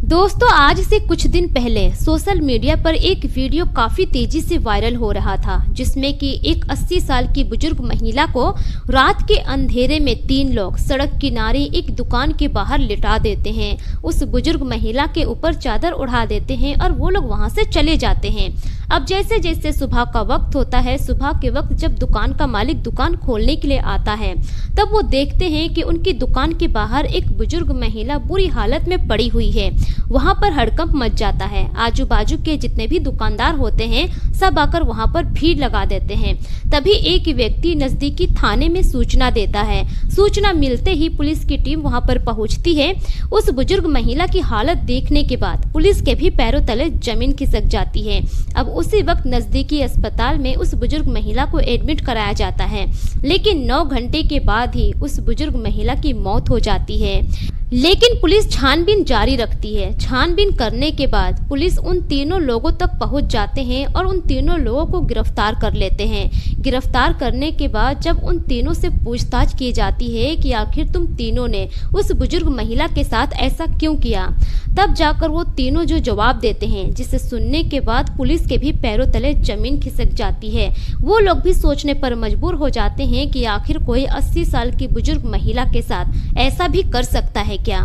दोस्तों, आज से कुछ दिन पहले सोशल मीडिया पर एक वीडियो काफी तेजी से वायरल हो रहा था, जिसमें कि एक 80 साल की बुजुर्ग महिला को रात के अंधेरे में 3 लोग सड़क किनारे एक दुकान के बाहर लिटा देते हैं। उस बुजुर्ग महिला के ऊपर चादर उड़ा देते हैं और वो लोग वहां से चले जाते हैं। अब जैसे जैसे सुबह का वक्त होता है, सुबह के वक्त जब दुकान का मालिक दुकान खोलने के लिए आता है, तब वो देखते हैं कि उनकी दुकान के बाहर एक बुजुर्ग महिला बुरी हालत में पड़ी हुई है। वहां पर हड़कंप मच जाता है। आजू बाजू के जितने भी दुकानदार होते हैं सब आकर वहां पर भीड़ लगा देते हैं। तभी एक व्यक्ति नजदीकी थाने में सूचना देता है। सूचना मिलते ही पुलिस की टीम वहां पर पहुंचती है। उस बुजुर्ग महिला की हालत देखने के बाद पुलिस के भी पैरों तले जमीन खिसक जाती है। अब उसी वक्त नजदीकी अस्पताल में उस बुजुर्ग महिला को एडमिट कराया जाता है, लेकिन 9 घंटे के बाद ही उस बुजुर्ग महिला की मौत हो जाती है। लेकिन पुलिस छानबीन जारी रखती है। छानबीन करने के बाद पुलिस उन तीनों लोगों तक पहुंच जाते हैं और उन तीनों लोगों को गिरफ्तार कर लेते हैं। गिरफ्तार करने के बाद जब उन तीनों से पूछताछ की जाती है कि आखिर तुम तीनों ने उस बुजुर्ग महिला के साथ ऐसा क्यों किया, तब जाकर वो तीनों जो जवाब देते हैं, जिसे सुनने के बाद पुलिस के भी पैरों तले जमीन खिसक जाती है। वो लोग भी सोचने पर मजबूर हो जाते हैं कि आखिर कोई 80 साल की बुजुर्ग महिला के साथ ऐसा भी कर सकता है क्या।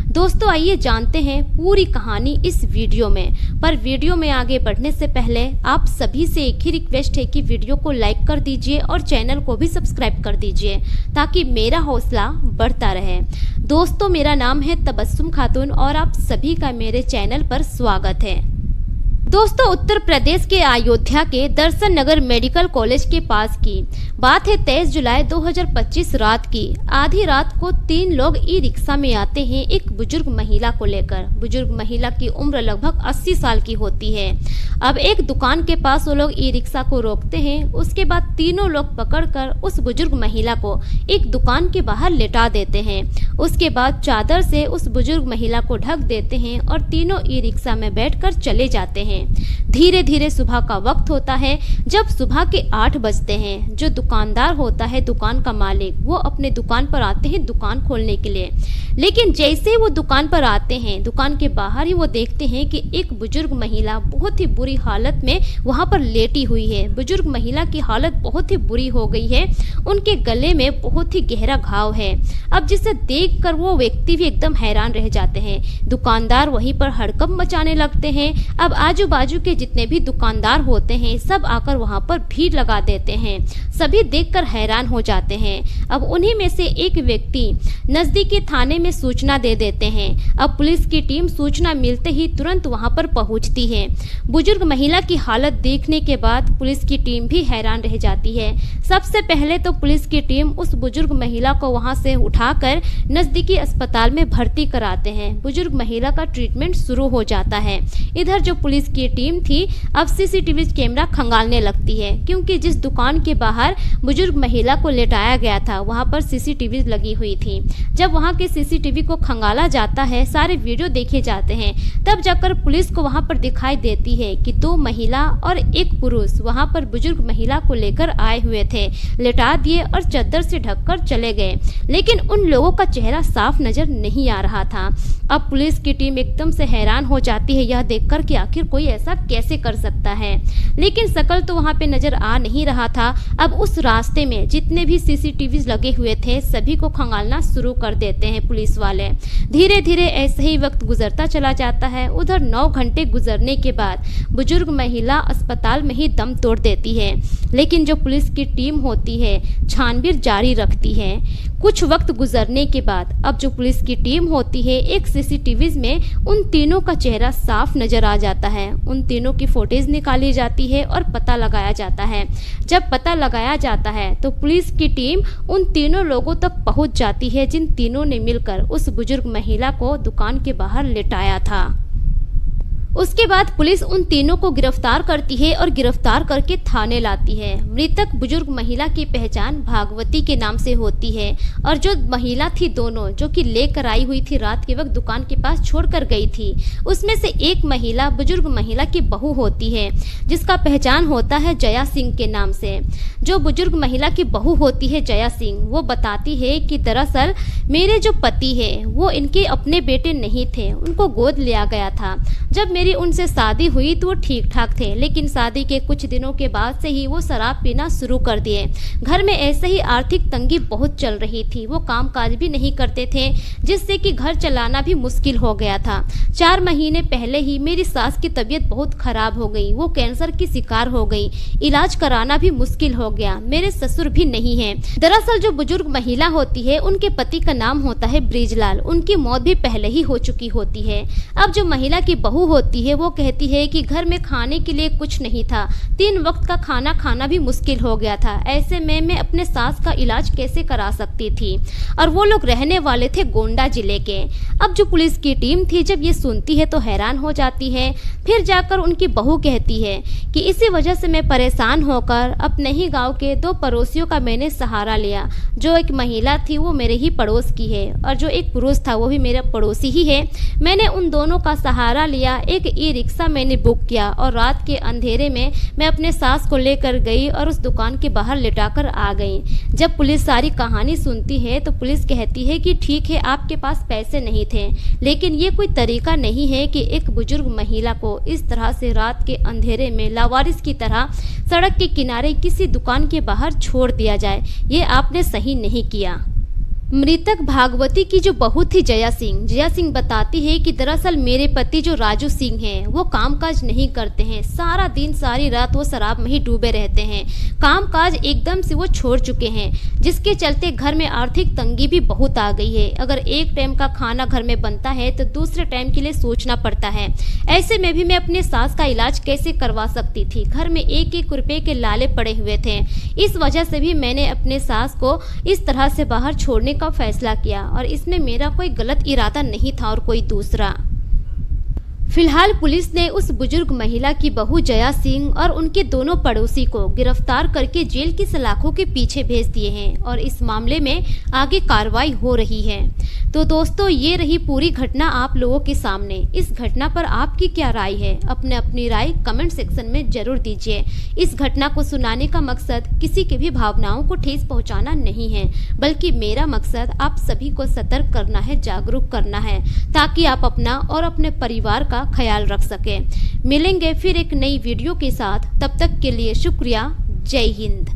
दोस्तों, आइए जानते हैं पूरी कहानी इस वीडियो में। पर वीडियो में आगे बढ़ने से पहले आप सभी से एक ही रिक्वेस्ट है कि वीडियो को लाइक कर दीजिए और चैनल को भी सब्सक्राइब कर दीजिए, ताकि मेरा हौसला बढ़ता रहे। दोस्तों, मेरा नाम है तबस्सुम खातून और आप सभी का मेरे चैनल पर स्वागत है। दोस्तों, उत्तर प्रदेश के अयोध्या के दर्शन नगर मेडिकल कॉलेज के पास की बात है। 23 जुलाई 2025 रात की आधी रात को 3 लोग ई रिक्शा में आते हैं एक बुजुर्ग महिला को लेकर। बुजुर्ग महिला की उम्र लगभग 80 साल की होती है। अब एक दुकान के पास वो लोग ई रिक्शा को रोकते हैं। उसके बाद तीनों लोग पकड़कर उस बुजुर्ग महिला को एक दुकान के बाहर लेटा देते हैं। उसके बाद चादर से उस बुजुर्ग महिला को ढक देते हैं और तीनों ई रिक्शा में बैठकर चले जाते हैं। धीरे धीरे सुबह का वक्त होता है। जब सुबह के 8 बजते हैं, जो दुकानदार होता है, दुकान का मालिक, वो अपने दुकान पर आते हैं दुकान खोलने के लिए। लेकिन जैसे वो दुकान पर आते हैं, दुकान के बाहर ही वो देखते हैं कि एक बुजुर्ग महिला बहुत ही बुरी हालत में वहां पर लेटी हुई है। बुजुर्ग महिला की हालत बहुत ही बुरी हो गई है। उनके गले में बहुत ही गहरा घाव है। अब जिसे देखकर वो व्यक्ति भी एकदम हैरान रह जाते हैं। दुकानदार वहीं पर हड़कंप मचाने लगते हैं। अब आजू बाजू के जितने भी दुकानदार होते हैं सब आकर वहां पर भीड़ लगा देते हैं। सभी देखकर हैरान हो जाते हैं। अब उन्हीं में से एक व्यक्ति नजदीकी थाने में सूचना दे देते हैं। अब पुलिस की टीम सूचना मिलते ही तुरंत वहां पर पहुंचती है। बुजुर्ग महिला की हालत देखने के बाद पुलिस की टीम भी हैरान रह जाती है। सबसे पहले तो पुलिस की टीम उस बुजुर्ग महिला को वहां से उठाकर नजदीकी अस्पताल में भर्ती कराते हैं। बुजुर्ग महिला का ट्रीटमेंट शुरू हो जाता है। इधर जो पुलिस की टीम थी अब सीसीटीवी कैमरा खंगालने लगती है, क्योंकि जिस दुकान के बाहर बुजुर्ग महिला को लेटाया गया था वहां पर सीसीटीवी लगी हुई थी। जब वहां के सीसीटीवी को खंगाला जाता है, सारे वीडियो देखे जाते हैं, तब जाकर पुलिस को वहां पर दिखाई देती है कि 2 महिला और एक पुरुष वहां पर बुजुर्ग महिला को लेकर आए हुए थे। लेटा दिए और चादर से ढककर चले गए, लेकिन उन लोगों का चेहरा साफ नजर नहीं आ रहा था। अब पुलिस की टीम एकदम से हैरान हो जाती है यह देखकर कि आखिर कोई ऐसा कैसे कर सकता है, लेकिन शकल तो वहां पे नजर आ नहीं रहा था। अब उस रास्ते में जितने भी सीसीटीवी लगे हुए थे सभी को खंगालना शुरू कर देते हैं पुलिस वाले। धीरे धीरे ऐसे ही वक्त गुजरता चला जाता है। उधर 9 घंटे गुजरने के बाद बुजुर्ग महिला अस्पताल में ही दम तोड़ देती है, लेकिन जो पुलिस की टीम होती है छानबीन जारी रखती है। कुछ वक्त गुजरने के बाद अब जो पुलिस की टीम होती है, एक सीसीटीवी में उन तीनों का चेहरा साफ नजर आ जाता है। उन तीनों की फोटेज निकाली जाती है और पता लगाया जाता है। जब पता लगाया जाता है तो पुलिस की टीम उन तीनों लोगों तक पहुंच जाती है जिन तीनों ने मिलकर उस बुजुर्ग महिला को दुकान के बाहर लेटाया था। उसके बाद पुलिस उन तीनों को गिरफ्तार करती है और गिरफ्तार करके थाने लाती है। मृतक बुजुर्ग महिला की पहचान भागवती के नाम से होती है और जो महिला थी दोनों जो कि लेकर आई हुई थी रात के वक्त दुकान के पास छोड़कर गई थी, उसमें से एक महिला बुजुर्ग महिला की बहू होती है जिसका पहचान होता है जया सिंह के नाम से। जो बुजुर्ग महिला की बहू होती है जया सिंह, वो बताती है कि दरअसल मेरे जो पति है वो इनके अपने बेटे नहीं थे, उनको गोद लिया गया था। जब मेरी उनसे शादी हुई तो वो ठीक ठाक थे, लेकिन शादी के कुछ दिनों के बाद से ही वो शराब पीना शुरू कर दिए। घर में ऐसे ही आर्थिक तंगी बहुत चल रही थी, वो कामकाज भी नहीं करते थे जिससे कि घर चलाना भी मुश्किल हो गया था। 4 महीने पहले ही मेरी सास की तबीयत बहुत खराब हो गई, वो कैंसर की शिकार हो गई, इलाज कराना भी मुश्किल हो गया। मेरे ससुर भी नहीं है। दरअसल जो बुजुर्ग महिला होती है उनके पति का नाम होता है ब्रिजलाल, उनकी मौत भी पहले ही हो चुकी होती है। अब जो महिला की बहू होती है वो कहती है कि घर में खाने के लिए कुछ नहीं था, 3 वक्त का खाना खाना भी मुश्किल हो गया था, ऐसे में मैं अपने सास का इलाज कैसे करा सकती थी। और वो लोग रहने वाले थे गोंडा जिले के। अब जो पुलिस की टीम थी जब ये सुनती है तो हैरान हो जाती है। फिर जाकर उनकी बहू कहती है कि इसी वजह से मैं परेशान होकर अपने ही गाँव के 2 पड़ोसियों का मैंने सहारा लिया। जो एक महिला थी वो मेरे ही पड़ोस की है और जो एक पुरुष था वो भी मेरा पड़ोसी ही है। मैंने उन दोनों का सहारा लिया, एक ई-रिक्शा मैंने बुक किया और रात के अंधेरे में मैं अपने सास को लेकर गई और उस दुकान के बाहर लिटाकर आ गई। जब पुलिस सारी कहानी सुनती है तो पुलिस कहती है कि ठीक है आपके पास पैसे नहीं थे, लेकिन ये कोई तरीका नहीं है कि एक बुजुर्ग महिला को इस तरह से रात के अंधेरे में लावारिस की तरह सड़क के किनारे किसी दुकान के बाहर छोड़ दिया जाए, ये आपने सही नहीं किया। मृतक भागवती की जो बहू थी जया सिंह बताती है कि दरअसल मेरे पति जो राजू सिंह हैं वो कामकाज नहीं करते हैं, सारा दिन सारी रात वो शराब में ही डूबे रहते हैं, कामकाज एकदम से वो छोड़ चुके हैं, जिसके चलते घर में आर्थिक तंगी भी बहुत आ गई है। अगर एक टाइम का खाना घर में बनता है तो दूसरे टाइम के लिए सोचना पड़ता है। ऐसे में भी मैं अपने सास का इलाज कैसे करवा सकती थी, घर में 1-1 रुपए के लाले पड़े हुए थे। इस वजह से भी मैंने अपने सास को इस तरह से बाहर छोड़ने का फैसला किया और इसमें मेरा कोई गलत इरादा नहीं था और कोई दूसरा। फिलहाल पुलिस ने उस बुजुर्ग महिला की बहू जया सिंह और उनके दोनों पड़ोसी को गिरफ्तार करके जेल की सलाखों के पीछे भेज दिए हैं और इस मामले में आगे कार्रवाई हो रही है। तो दोस्तों ये रही पूरी घटना आप लोगों के सामने। इस घटना पर आपकी क्या राय है, अपनी राय कमेंट सेक्शन में जरूर दीजिए। इस घटना को सुनाने का मकसद किसी के भी भावनाओं को ठेस पहुंचाना नहीं है, बल्कि मेरा मकसद आप सभी को सतर्क करना है, जागरूक करना है, ताकि आप अपना और अपने परिवार का ख्याल रख सके। मिलेंगे फिर एक नई वीडियो के साथ, तब तक के लिए शुक्रिया। जय हिंद।